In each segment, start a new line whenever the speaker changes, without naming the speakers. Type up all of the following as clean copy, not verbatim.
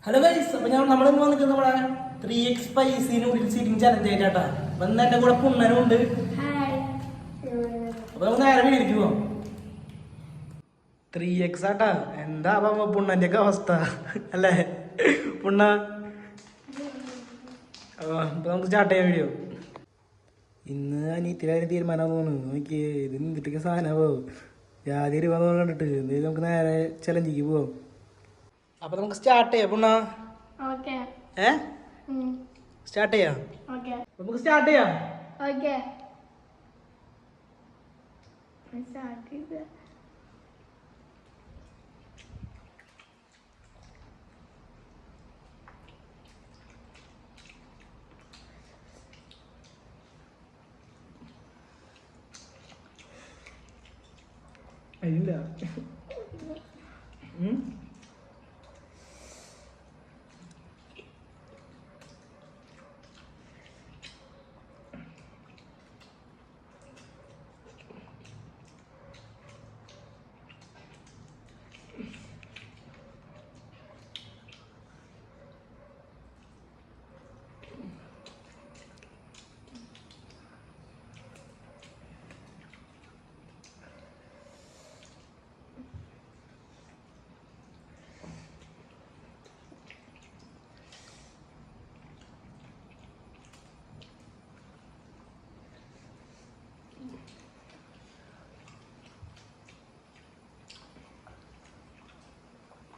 Hello guys, അപ്പോൾ നമ്മളിന്ന് വന്നിട്ട് നമ്മുടെ 3x spicy noodles eating challenge ആയിട്ടാ. അപ്പം എൻ്റെ കൂടെ പുണ്ണനും ഉണ്ട്. അപ്പോൾ നമുക്ക് നേരെ വീട്ടിലേക്ക് പോവാം. 3x ആട്ടാ. എന്താ പുണ്ണൻ്റെ ഒക്കെ അവസ്ഥ അല്ലേ പുണ്ണ? അപ്പോൾ നമുക്ക് സ്റ്റാർട്ട് ചെയ്യാൻ വീഡിയോ. ഇന്ന് അനിയത്തിലായാലും തീരുമാനം തോന്നുന്നു. നോക്കി ഇത് എന്തിട്ടൊക്കെ സാധനമോ ജാതി രൂപ കണ്ടിട്ട് എന്തായാലും നമുക്ക് നേരെ ചലഞ്ചിക്ക് പോവാം. അപ്പൊ നമുക്ക് സ്റ്റാർട്ട് ചെയ്യാം പുണ്ണ. സ്റ്റാർട്ട് ചെയ്യാം. നമുക്ക് സ്റ്റാർട്ട് ചെയ്യാം. ഇല്ല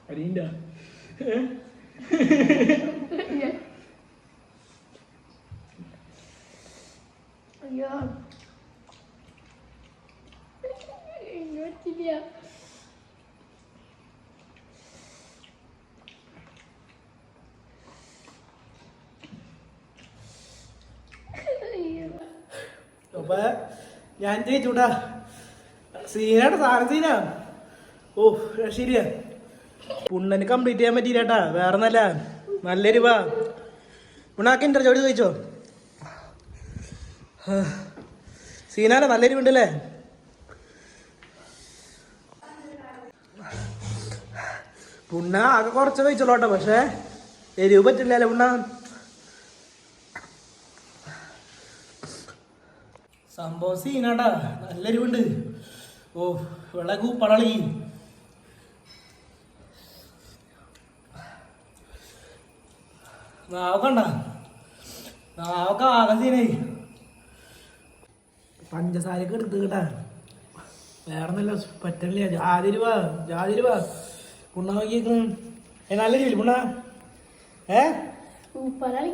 അരിയില്ല.
അയ്യോ പറ്റില്ല.
അപ്പൊ ഞാൻ ജയിച്ചൂട്ടാ. സീനാണ് സാറ് സീനാ. ഓ ശരിയാ, പുണ്ണന് കംപ്ലീറ്റ് ചെയ്യാൻ പറ്റിയില്ലാട്ടാ. വേറെ നല്ല രൂപ പുണ്ണാക്ക് ഇന്റർജോടി ചോദിച്ചോ. സീനാല നല്ല രൂപ പുണ്ണ ആകെ കുറച്ച് കഴിച്ചോളൂട്ടോ. പക്ഷെ എരിവ് പറ്റില്ലല്ലോ പുണ്ണ. സംഭവം സീനാട്ടാ, നല്ല എരിവുണ്ട്. ഓ വിളകൂ പളളി. നാവക്കണ്ട, നാവൊക്കെ ആകെ സീനായി. പഞ്ചസാരക്ക് എടുത്ത് കേട്ടാ. വേറെ നല്ല പറ്റില്ല. ജാതി രൂപ പുണ്ണ നോക്കിയേക്കുന്നു. നല്ല രീതിയിൽ പുണ്ണ
ഉപ്പളി